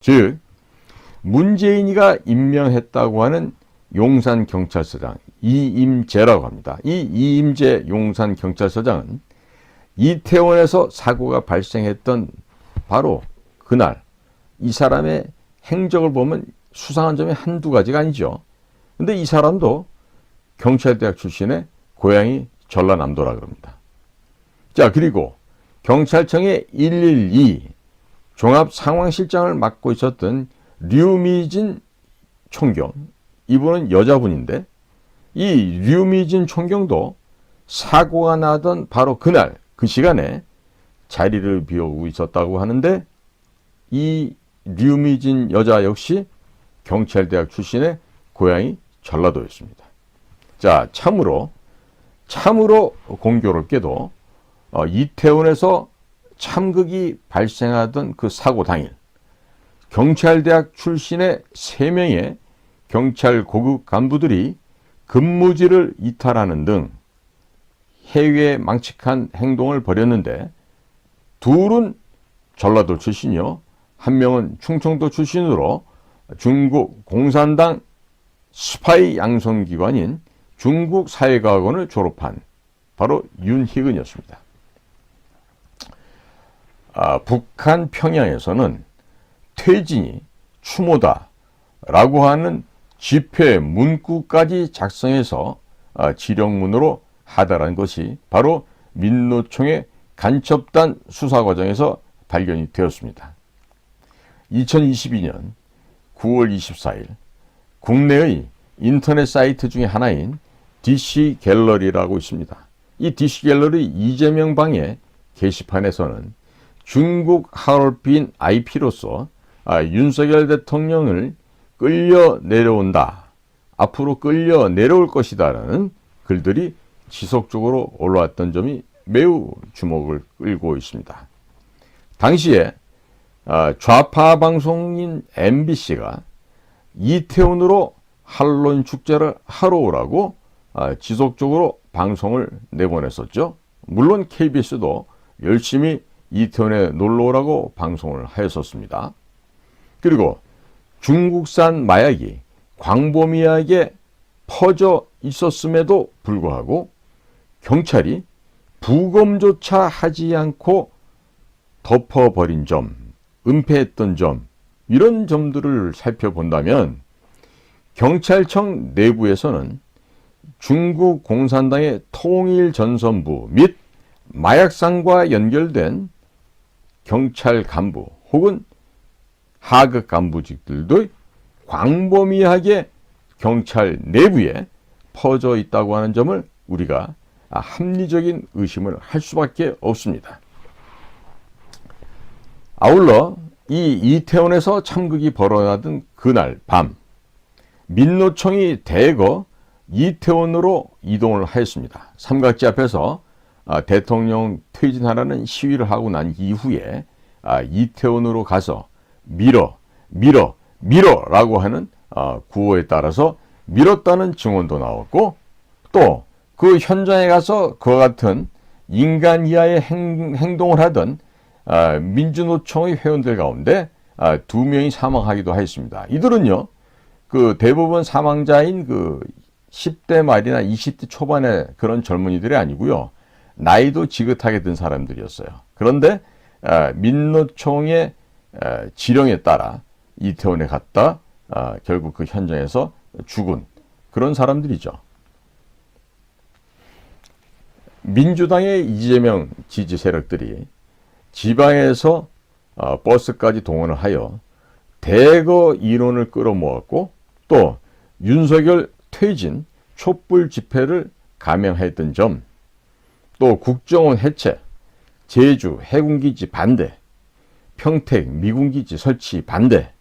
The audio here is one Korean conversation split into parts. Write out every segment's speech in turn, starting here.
즉 문재인이가 임명했다고 하는 용산경찰서장 이임재라고 합니다. 이 이임재 용산경찰서장은 이태원에서 사고가 발생했던 바로 그날 이 사람의 행적을 보면 수상한 점이 한두 가지가 아니죠. 근데 이 사람도 경찰대학 출신의 고향이 전라남도라 그럽니다. 자, 그리고 경찰청의 112 종합상황실장을 맡고 있었던 류미진 총경, 이분은 여자분인데 이 류미진 총경도 사고가 나던 바로 그날 그 시간에 자리를 비우고 있었다고 하는데 이 류미진 여자 역시 경찰대학 출신의 고향이 전라도였습니다. 자, 참으로 공교롭게도 이태원에서 참극이 발생하던 그 사고 당일 경찰대학 출신의 3명의 경찰 고급 간부들이 근무지를 이탈하는 등 해외 망측한 행동을 벌였는데 둘은 전라도 출신이요. 한 명은 충청도 출신으로 중국 공산당 스파이 양성기관인 중국사회과학원을 졸업한 바로 윤희근이었습니다. 북한 평양에서는 퇴진이 추모다라고 하는 집회 문구까지 작성해서 지령문으로 하다라는 것이 바로 민노총의 간첩단 수사 과정에서 발견이 되었습니다. 2022년 9월 24일 국내의 인터넷 사이트 중에 하나인 DC 갤러리라고 있습니다. 이 DC 갤러리 이재명 방의 게시판에서는 중국 하얼빈 IP로서 윤석열 대통령을 끌려 내려온다, 앞으로 끌려 내려올 것이다 라는 글들이 지속적으로 올라왔던 점이 매우 주목을 끌고 있습니다. 당시에 좌파 방송인 MBC가 이태원으로 한론 축제를 하러 오라고 지속적으로 방송을 내보냈었죠. 물론 KBS도 열심히 이태원에 놀러 오라고 방송을 하였었습니다. 그리고 중국산 마약이 광범위하게 퍼져 있었음에도 불구하고 경찰이 부검조차 하지 않고 덮어버린 점, 은폐했던 점, 이런 점들을 살펴본다면 경찰청 내부에서는 중국 공산당의 통일전선부 및 마약상과 연결된 경찰 간부 혹은 하급 간부직들도 광범위하게 경찰 내부에 퍼져 있다고 하는 점을 우리가 합리적인 의심을 할 수밖에 없습니다. 아울러 이 이태원에서 참극이 벌어나던 그날 밤 민노총이 대거 이태원으로 이동을 하였습니다. 삼각지 앞에서 대통령 퇴진하라는 시위를 하고 난 이후에 이태원으로 가서 밀어라고 하는 구호에 따라서 밀었다는 증언도 나왔고 또 그 현장에 가서 그와 같은 인간 이하의 행동을 하던 민주노총의 회원들 가운데 2명이 사망하기도 하였습니다. 이들은요, 그 대부분 사망자인 그 10대 말이나 20대 초반의 그런 젊은이들이 아니고요. 나이도 지긋하게 든 사람들이었어요. 그런데 민노총의 지령에 따라 이태원에 갔다 결국 그 현장에서 죽은 그런 사람들이죠. 민주당의 이재명 지지 세력들이 지방에서 버스까지 동원을 하여 대거 인원을 끌어모았고 또 윤석열 퇴진 촛불 집회를 감행했던 점, 또 국정원 해체, 제주 해군기지 반대, 평택 미군기지 설치 반대,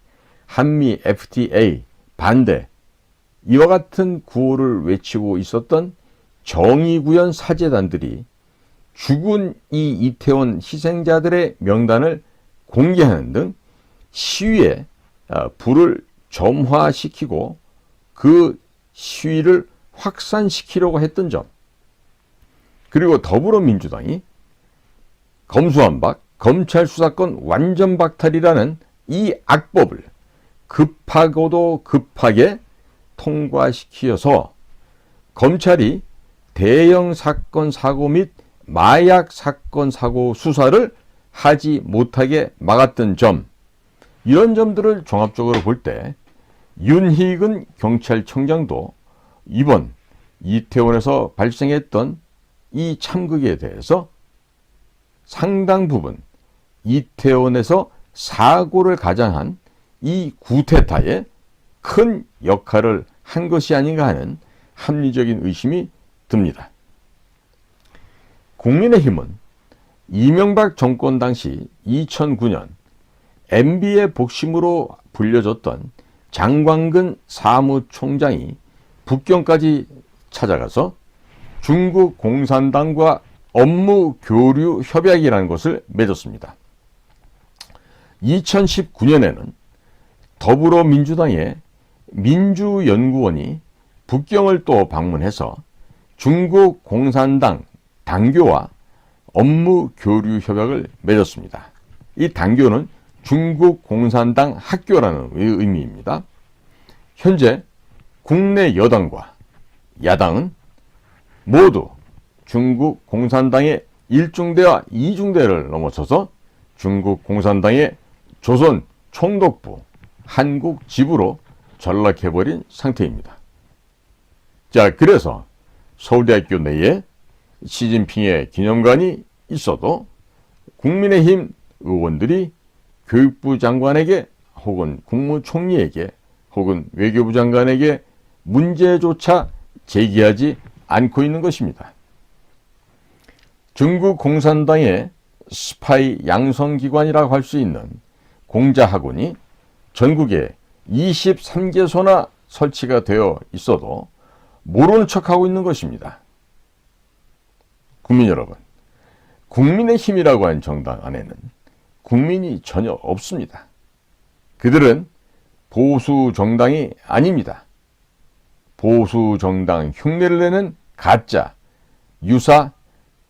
한미 FTA 반대, 이와 같은 구호를 외치고 있었던 정의구현 사제단들이 죽은 이 이태원 희생자들의 명단을 공개하는 등 시위에 불을 점화시키고 그 시위를 확산시키려고 했던 점, 그리고 더불어민주당이 검수완박, 검찰 수사권 완전 박탈이라는 이 악법을 급하고도 급하게 통과시키어서 검찰이 대형 사건 사고 및 마약 사건 사고 수사를 하지 못하게 막았던 점, 이런 점들을 종합적으로 볼 때 윤희근 경찰청장도 이번 이태원에서 발생했던 이 참극에 대해서 상당 부분 이태원에서 사고를 가장한 이 구테타에 큰 역할을 한 것이 아닌가 하는 합리적인 의심이 듭니다. 국민의힘은 이명박 정권 당시 2009년 MB의 복심으로 불려졌던 장광근 사무총장이 북경까지 찾아가서 중국 공산당과 업무 교류 협약이라는 것을 맺었습니다. 2019년에는 더불어민주당의 민주연구원이 북경을 또 방문해서 중국 공산당 당교와 업무 교류 협약을 맺었습니다. 이 당교는 중국 공산당 학교라는 의미입니다. 현재 국내 여당과 야당은 모두 중국 공산당의 1중대와 2중대를 넘어서서 중국 공산당의 조선 총독부 한국 지부로 전락해버린 상태입니다. 자, 그래서 서울대학교 내에 시진핑의 기념관이 있어도 국민의힘 의원들이 교육부 장관에게 혹은 국무총리에게 혹은 외교부 장관에게 문제조차 제기하지 않고 있는 것입니다. 중국 공산당의 스파이 양성기관이라고 할 수 있는 공자학원이 전국에 23개소나 설치가 되어 있어도 모르는 척하고 있는 것입니다. 국민 여러분, 국민의힘이라고 하는 정당 안에는 국민이 전혀 없습니다. 그들은 보수 정당이 아닙니다. 보수 정당 흉내를 내는 가짜, 유사,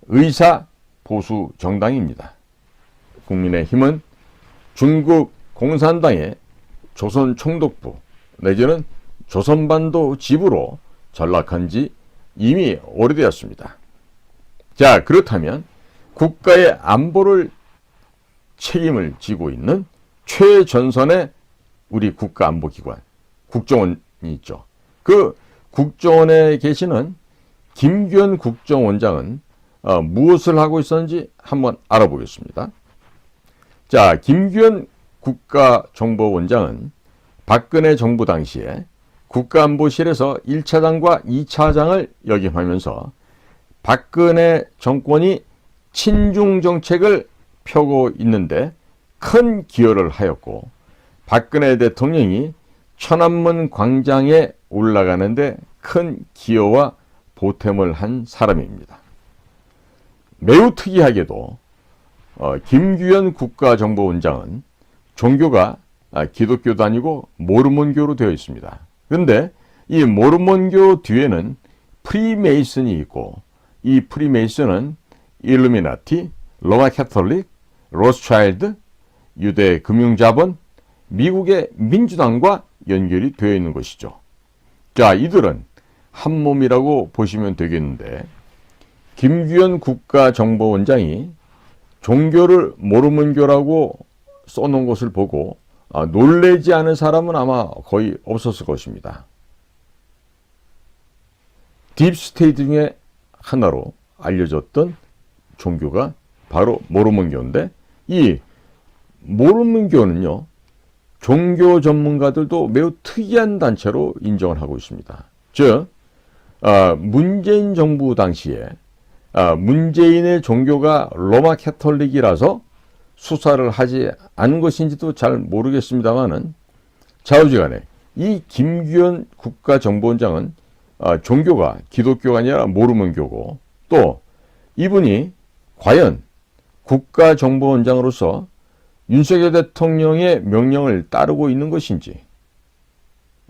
의사 보수 정당입니다. 국민의힘은 중국 공산당의 조선 총독부 내지는 조선반도 지부로 전락한 지 이미 오래되었습니다. 자, 그렇다면 국가의 안보를 책임을 지고 있는 최전선의 우리 국가안보기관 국정원이 있죠. 그 국정원에 계시는 김규현 국정원장은 무엇을 하고 있었는지 한번 알아보겠습니다. 자, 김규현 국가정보원장은 박근혜 정부 당시에 국가안보실에서 1차장과 2차장을 역임하면서 박근혜 정권이 친중 정책을 펴고 있는데 큰 기여를 하였고, 박근혜 대통령이 천안문 광장에 올라가는데 큰 기여와 보탬을 한 사람입니다. 매우 특이하게도 김규현 국가정보원장은 종교가 기독교도 아니고 모르몬교로 되어 있습니다. 그런데 이 모르몬교 뒤에는 프리메이슨이 있고, 이 프리메이슨은 일루미나티, 로마 캐톨릭, 로스차일드, 유대 금융자본, 미국의 민주당과 연결이 되어 있는 것이죠. 자, 이들은 한 몸이라고 보시면 되겠는데, 김규현 국가정보원장이 종교를 모르몬교라고 써놓은 것을 보고 놀라지 않은 사람은 아마 거의 없었을 것입니다. 딥스테이트 중에 하나로 알려졌던 종교가 바로 모르몬교인데, 이 모르몬교는요, 종교 전문가들도 매우 특이한 단체로 인정을 하고 있습니다. 즉, 문재인 정부 당시에 문재인의 종교가 로마 캐톨릭이라서 수사를 하지 않은 것인지도 잘 모르겠습니다만은, 좌우지간에 이 김규현 국가정보원장은 종교가 기독교가 아니라 모르몬교고, 또 이분이 과연 국가정보원장으로서 윤석열 대통령의 명령을 따르고 있는 것인지,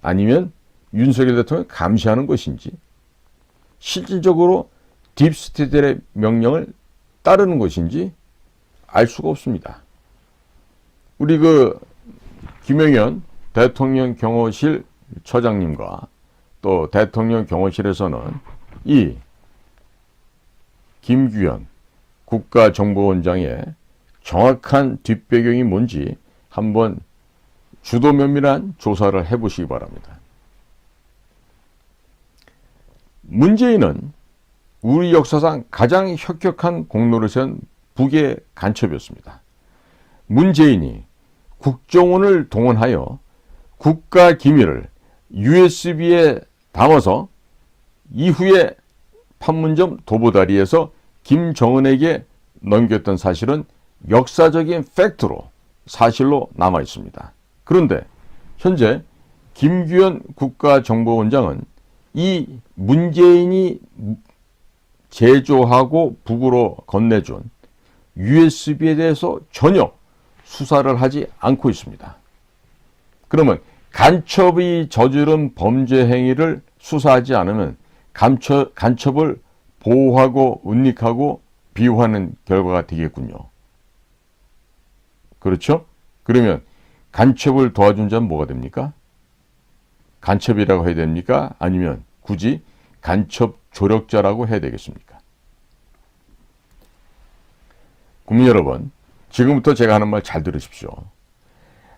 아니면 윤석열 대통령을 감시하는 것인지, 실질적으로 딥스테이트의 명령을 따르는 것인지 알 수가 없습니다. 우리 김영현 대통령 경호실 처장님과 또 대통령 경호실에서는 이 김규현 국가정보원장의 정확한 뒷배경이 뭔지 한번 주도 면밀한 조사를 해보시기 바랍니다. 문재인은 우리 역사상 가장 혁혁한 공로를 세운 북의 간첩이었습니다. 문재인이 국정원을 동원하여 국가 기밀을 USB에 담아서 이후에 판문점 도보다리에서 김정은에게 넘겼던 사실은 역사적인 팩트로 사실로 남아 있습니다. 그런데 현재 김규현 국가정보원장은 이 문재인이 제조하고 북으로 건네준 USB에 대해서 전혀 수사를 하지 않고 있습니다. 그러면 간첩이 저지른 범죄 행위를 수사하지 않으면 간첩을 보호하고 은닉하고 비호하는 결과가 되겠군요. 그렇죠? 그러면 간첩을 도와준 자는 뭐가 됩니까? 간첩이라고 해야 됩니까? 아니면 굳이 간첩 조력자라고 해야 되겠습니까? 국민 여러분, 지금부터 제가 하는 말 잘 들으십시오.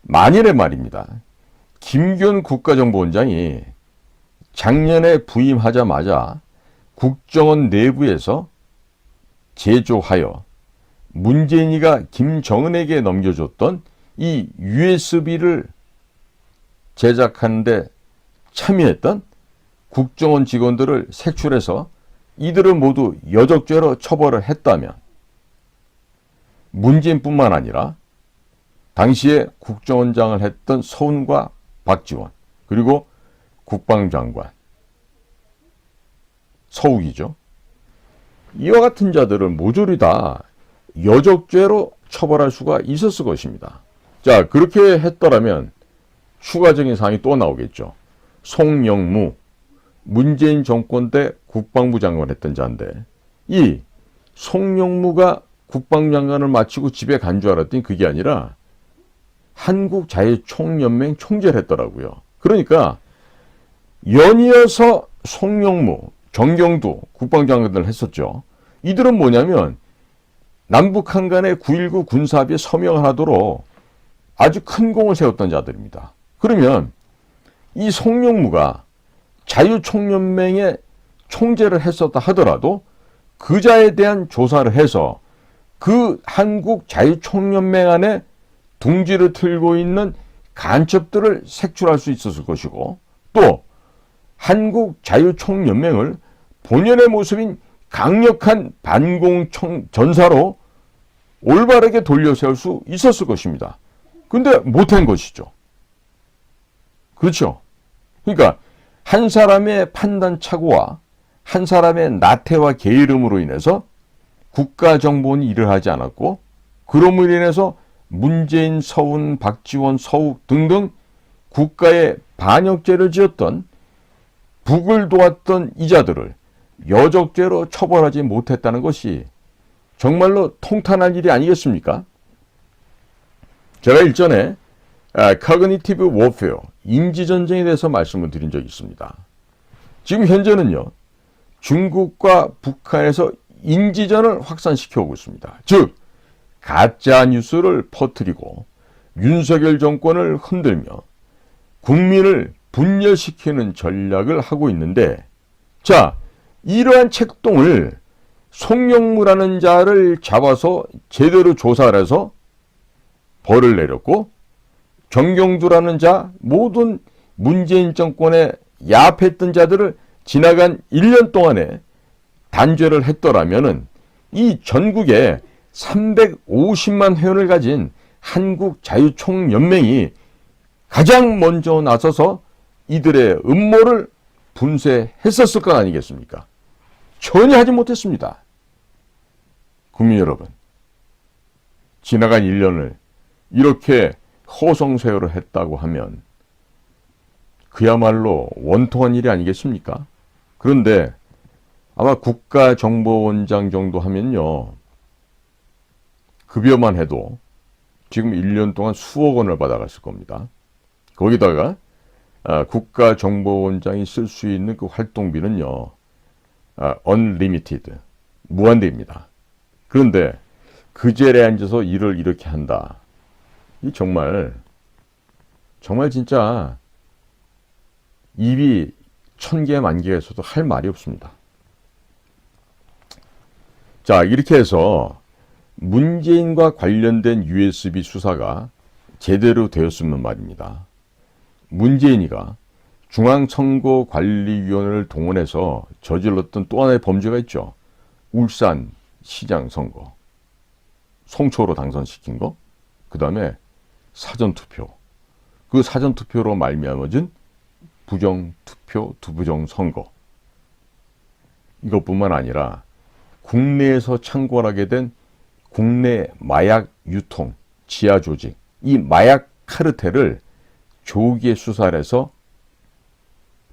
만일의 말입니다. 김규현 국가정보원장이 작년에 부임하자마자 국정원 내부에서 제조하여 문재인이가 김정은에게 넘겨줬던 이 USB를 제작하는 데 참여했던 국정원 직원들을 색출해서 이들을 모두 여적죄로 처벌을 했다면 문재인뿐만 아니라 당시에 국정원장을 했던 서훈과 박지원 그리고 국방장관 서욱이죠. 이와 같은 자들을 모조리 다 여적죄로 처벌할 수가 있었을 것입니다. 자, 그렇게 했더라면 추가적인 사항이 또 나오겠죠. 송영무 문재인 정권 때 국방부 장관을 했던 자인데 이 송영무가 국방장관을 마치고 집에 간 줄 알았더니 그게 아니라 한국자유총연맹 총재를 했더라고요. 그러니까 연이어서 송영무, 정경두 국방장관을 했었죠. 이들은 뭐냐면 남북한 간의 9.19 군사합의에 서명을 하도록 아주 큰 공을 세웠던 자들입니다. 그러면 이 송영무가 자유총연맹의 총재를 했었다 하더라도 그자에 대한 조사를 해서 그 한국 자유총연맹 안에 둥지를 틀고 있는 간첩들을 색출할 수 있었을 것이고 또 한국 자유총연맹을 본연의 모습인 강력한 반공 전사로 올바르게 돌려세울 수 있었을 것입니다. 근데 못한 것이죠. 그렇죠? 그러니까 한 사람의 판단 착오와 한 사람의 나태와 게으름으로 인해서 국가정보원이 일을 하지 않았고 그럼으로 인해서 문재인, 서훈, 박지원, 서욱 등등 국가에 반역죄를 지었던 북을 도왔던 이자들을 여적죄로 처벌하지 못했다는 것이 정말로 통탄할 일이 아니겠습니까? 제가 일전에 Cognitive Warfare, 인지전쟁에 대해서 말씀을 드린 적이 있습니다. 지금 현재는요, 중국과 북한에서 인지전을 확산시켜오고 있습니다. 즉, 가짜 뉴스를 퍼뜨리고 윤석열 정권을 흔들며 국민을 분열시키는 전략을 하고 있는데, 자, 이러한 책동을 송영무라는 자를 잡아서 제대로 조사를 해서 벌을 내렸고, 정경두라는 자, 모든 문재인 정권에 야합했던 자들을 지나간 1년 동안에 단죄를 했더라면은 이 전국에 350만 회원을 가진 한국자유총연맹이 가장 먼저 나서서 이들의 음모를 분쇄했었을 것 아니겠습니까? 전혀 하지 못했습니다. 국민 여러분, 지나간 1년을 이렇게 허송세월을 했다고 하면 그야말로 원통한 일이 아니겠습니까? 그런데 아마 국가정보원장 정도 하면요, 급여만 해도 지금 1년 동안 수억 원을 받아갔을 겁니다. 거기다가 국가정보원장이 쓸 수 있는 그 활동비는요, unlimited, 무한대입니다. 그런데 그 자리에 앉아서 일을 이렇게 한다. 이 정말 진짜 입이 1000개 만개가 있어도 할 말이 없습니다. 자, 이렇게 해서 문재인과 관련된 USB 수사가 제대로 되었으면 말입니다. 문재인이가 중앙선거관리위원회를 동원해서 저질렀던 또 하나의 범죄가 있죠. 울산 시장 선거. 송초로 당선시킨 거. 그 다음에 사전투표. 그 사전투표로 말미암아진 부정투표, 두부정선거. 이것뿐만 아니라 국내에서 창궐하게 된 국내 마약 유통, 지하조직, 이 마약 카르텔을 조기에 수사를 해서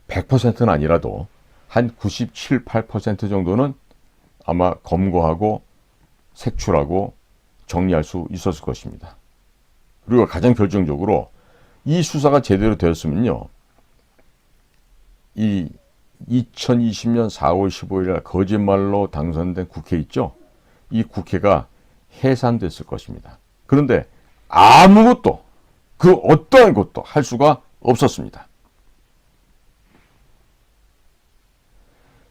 100%는 아니라도 한 97, 8% 정도는 아마 검거하고 색출하고 정리할 수 있었을 것입니다. 그리고 가장 결정적으로 이 수사가 제대로 되었으면요, 이 2020년 4월 15일 거짓말로 당선된 국회 있죠? 이 국회가 해산됐을 것입니다. 그런데 아무것도, 그 어떠한 것도 할 수가 없었습니다.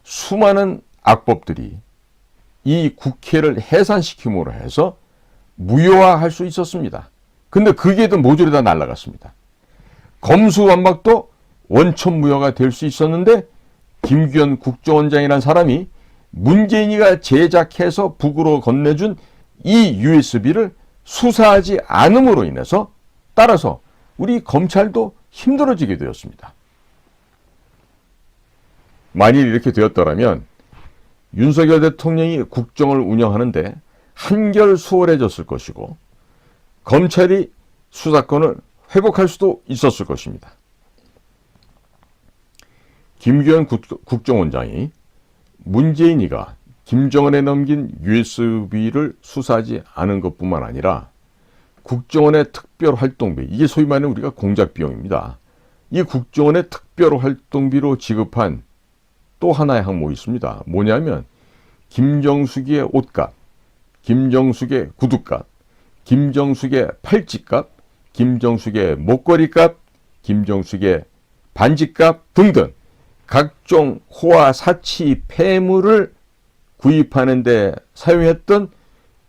수많은 악법들이 이 국회를 해산시킴으로 해서 무효화할 수 있었습니다. 근데 그게 모조리 다 날아갔습니다. 검수완박도 원천무효가 될 수 있었는데 김규현 국정원장이라는 사람이 문재인이가 제작해서 북으로 건네준 이 USB를 수사하지 않음으로 인해서 따라서 우리 검찰도 힘들어지게 되었습니다. 만일 이렇게 되었더라면 윤석열 대통령이 국정을 운영하는데 한결 수월해졌을 것이고 검찰이 수사권을 회복할 수도 있었을 것입니다. 김규현 국정원장이 문재인이가 김정은에 넘긴 USB를 수사하지 않은 것뿐만 아니라 국정원의 특별활동비, 이게 소위 말하는 우리가 공작비용입니다. 이 국정원의 특별활동비로 지급한 또 하나의 항목이 있습니다. 뭐냐면 김정숙의 옷값, 김정숙의 구두값, 김정숙의 팔찌값, 김정숙의 목걸이값, 김정숙의 반지값 등등 각종 호화, 사치, 폐물을 구입하는 데 사용했던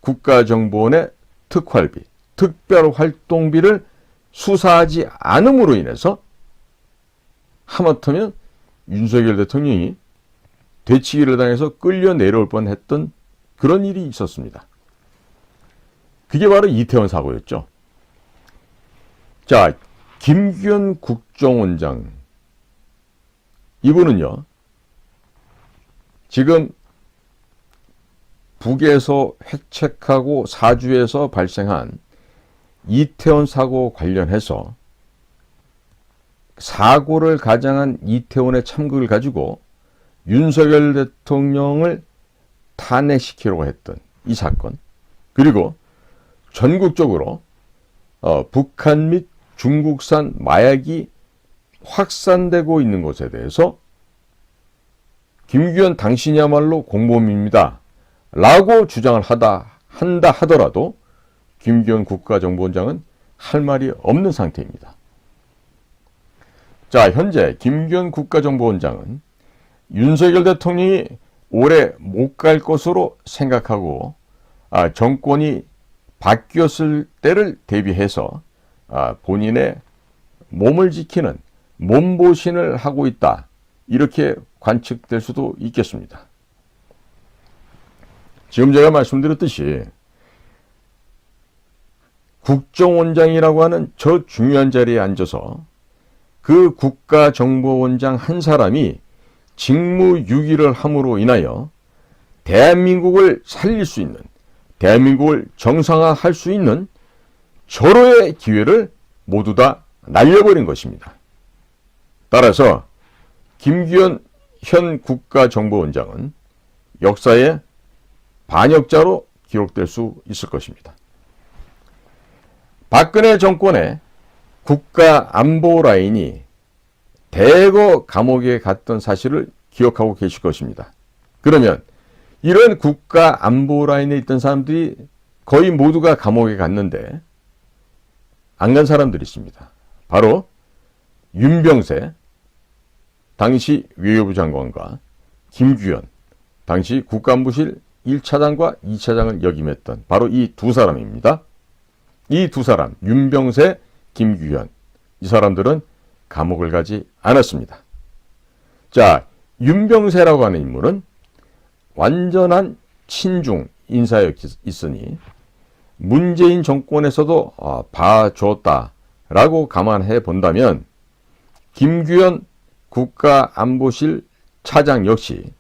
국가정보원의 특활비, 특별활동비를 수사하지 않음으로 인해서 하마터면 윤석열 대통령이 되치기를 당해서 끌려 내려올 뻔했던 그런 일이 있었습니다. 그게 바로 이태원 사고였죠. 자, 김규현 국정원장, 이분은요, 지금 북에서 획책하고 사주에서 발생한 이태원 사고 관련해서 사고를 가장한 이태원의 참극을 가지고 윤석열 대통령을 탄핵시키려고 했던 이 사건, 그리고 전국적으로 북한 및 중국산 마약이 확산되고 있는 것에 대해서 김규현 당신이야말로 공범입니다 라고 주장을 한다 하더라도 김규현 국가정보원장은 할 말이 없는 상태입니다. 자, 현재 김규현 국가정보원장은 윤석열 대통령이 오래 못 갈 것으로 생각하고 정권이 바뀌었을 때를 대비해서 본인의 몸을 지키는 몸보신을 하고 있다, 이렇게 관측될 수도 있겠습니다. 지금 제가 말씀드렸듯이 국정원장이라고 하는 저 중요한 자리에 앉아서 그 국가정보원장 한 사람이 직무유기를 함으로 인하여 대한민국을 살릴 수 있는, 대한민국을 정상화할 수 있는 절호의 기회를 모두 다 날려버린 것입니다. 따라서 김규현 현 국가정보원장은 역사의 반역자로 기록될 수 있을 것입니다. 박근혜 정권의 국가 안보 라인이 대거 감옥에 갔던 사실을 기억하고 계실 것입니다. 그러면 이런 국가 안보 라인에 있던 사람들이 거의 모두가 감옥에 갔는데 안 간 사람들이 있습니다. 바로 윤병세 당시 외교부 장관과 김규현 당시 국가안보실 1차장과 2차장을 역임했던 바로 이 두 사람입니다. 이 두 사람 윤병세, 김규현 이 사람들은 감옥을 가지 않았습니다. 자, 윤병세라고 하는 인물은 완전한 친중 인사였으니 문재인 정권에서도 봐줬다라고 감안해 본다면 김규현 국가안보실 차장 역시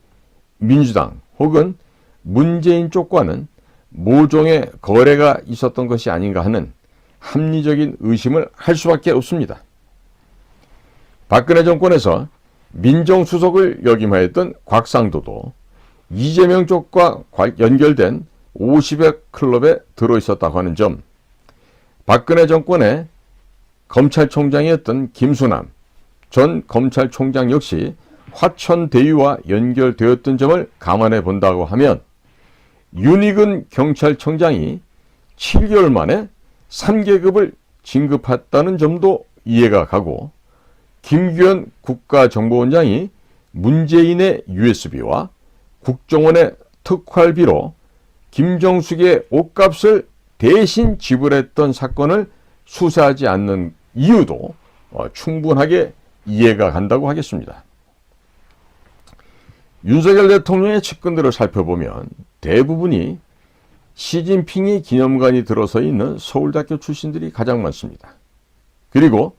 민주당 혹은 문재인 쪽과는 모종의 거래가 있었던 것이 아닌가 하는 합리적인 의심을 할 수밖에 없습니다. 박근혜 정권에서 민정수석을 역임하였던 곽상도도 이재명 쪽과 연결된 50의 클럽에 들어있었다고 하는 점, 박근혜 정권의 검찰총장이었던 김수남 전 검찰총장 역시 화천대유와 연결되었던 점을 감안해 본다고 하면 윤익은 경찰청장이 7개월 만에 3계급을 진급했다는 점도 이해가 가고 김규현 국가정보원장이 문재인의 USB와 국정원의 특활비로 김정숙의 옷값을 대신 지불했던 사건을 수사하지 않는 이유도 충분하게 이해가 간다고 하겠습니다. 윤석열 대통령의 측근들을 살펴보면 대부분이 시진핑의 기념관이 들어서 있는 서울대학교 출신들이 가장 많습니다. 그리고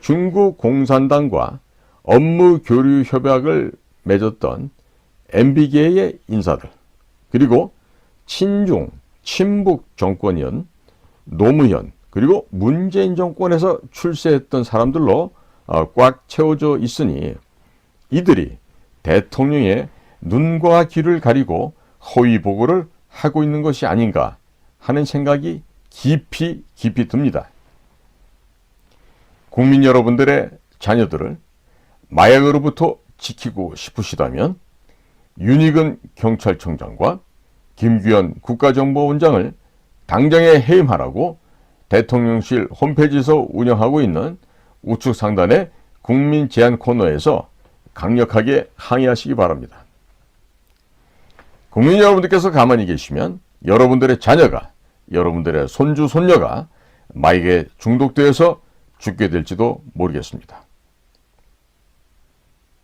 중국 공산당과 업무 교류 협약을 맺었던 MB계의 인사들, 그리고 친중, 친북 정권이었던 노무현, 그리고 문재인 정권에서 출세했던 사람들로 꽉 채워져 있으니 이들이 대통령의 눈과 귀를 가리고 허위 보고를 하고 있는 것이 아닌가 하는 생각이 깊이 듭니다. 국민 여러분들의 자녀들을 마약으로부터 지키고 싶으시다면 윤익은 경찰청장과 김규현 국가정보원장을 당장에 해임하라고 대통령실 홈페이지에서 운영하고 있는 우측 상단의 국민 제안 코너에서 강력하게 항의하시기 바랍니다. 국민 여러분들께서 가만히 계시면 여러분들의 자녀가, 여러분들의 손주, 손녀가 마약에 중독되어서 죽게 될지도 모르겠습니다.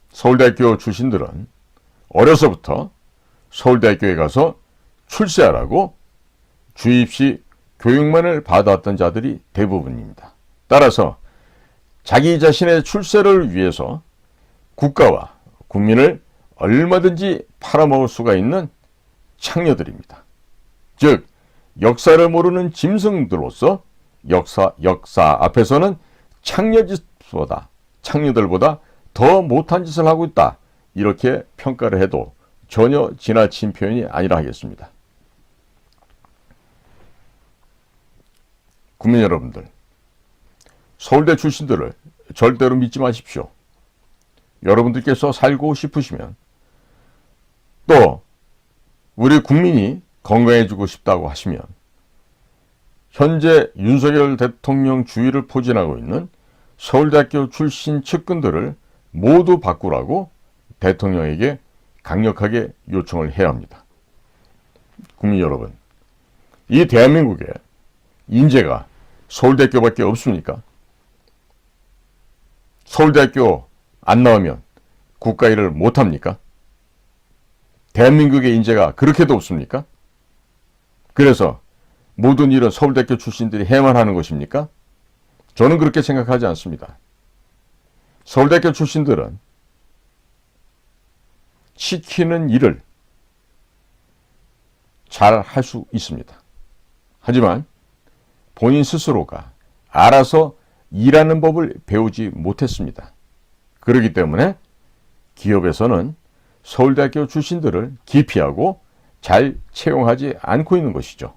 서울대학교 출신들은 어려서부터 서울대학교에 가서 출세하라고 주입시 교육만을 받아왔던 자들이 대부분입니다. 따라서 자기 자신의 출세를 위해서 국가와 국민을 얼마든지 팔아먹을 수가 있는 창녀들입니다. 즉 역사를 모르는 짐승들로서 역사 앞에서는 창녀들보다 더 못한 짓을 하고 있다, 이렇게 평가를 해도 전혀 지나친 표현이 아니라 하겠습니다. 국민 여러분들, 서울대 출신들을 절대로 믿지 마십시오. 여러분들께서 살고 싶으시면, 또 우리 국민이 건강해지고 싶다고 하시면 현재 윤석열 대통령 주의를 포진하고 있는 서울대학교 출신 측근들을 모두 바꾸라고 대통령에게 강력하게 요청을 해야 합니다. 국민 여러분, 이 대한민국에 인재가 서울대학교밖에 없습니까? 서울대학교 안 나오면 국가 일을 못합니까? 대한민국의 인재가 그렇게도 없습니까? 그래서 모든 일은 서울대학교 출신들이 해야만 하는 것입니까? 저는 그렇게 생각하지 않습니다. 서울대학교 출신들은 시키는 일을 잘 할 수 있습니다. 하지만 본인 스스로가 알아서 일하는 법을 배우지 못했습니다. 그렇기 때문에 기업에서는 서울대학교 출신들을 기피하고 잘 채용하지 않고 있는 것이죠.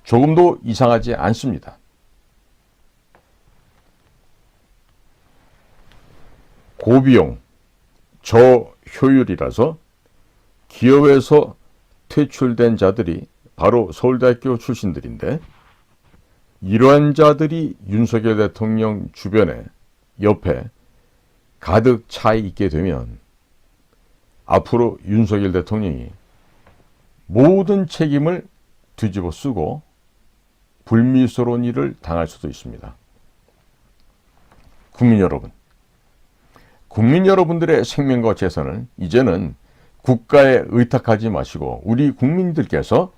조금도 이상하지 않습니다. 고비용, 저효율이라서 기업에서 퇴출된 자들이 바로 서울대학교 출신들인데, 이러한 자들이 윤석열 대통령 주변에, 옆에 가득 차 있게 되면 앞으로 윤석열 대통령이 모든 책임을 뒤집어 쓰고 불미스러운 일을 당할 수도 있습니다. 국민 여러분들의 생명과 재산을 이제는 국가에 의탁하지 마시고 우리 국민들께서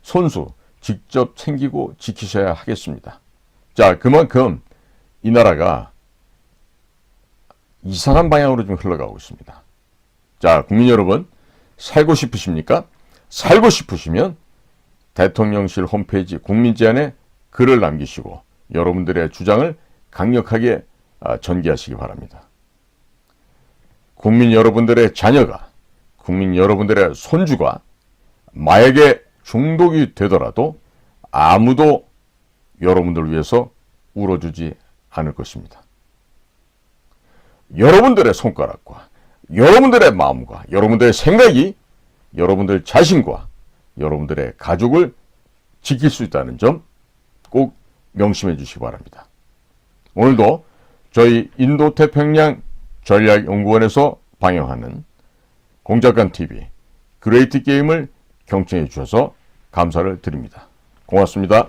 손수 직접 챙기고 지키셔야 하겠습니다. 자, 그만큼 이 나라가 이상한 방향으로 좀 흘러가고 있습니다. 자, 국민 여러분, 살고 싶으십니까? 살고 싶으시면 대통령실 홈페이지 국민제안에 글을 남기시고 여러분들의 주장을 강력하게 전개하시기 바랍니다. 국민 여러분들의 자녀가, 국민 여러분들의 손주가 마약에 중독이 되더라도 아무도 여러분들을 위해서 울어주지 않을 것입니다. 여러분들의 손가락과 여러분들의 마음과 여러분들의 생각이 여러분들 자신과 여러분들의 가족을 지킬 수 있다는 점 꼭 명심해 주시기 바랍니다. 오늘도 저희 인도태평양 전략연구원에서 방영하는 공작관TV 그레이트 게임을 경청해 주셔서 감사를 드립니다. 고맙습니다.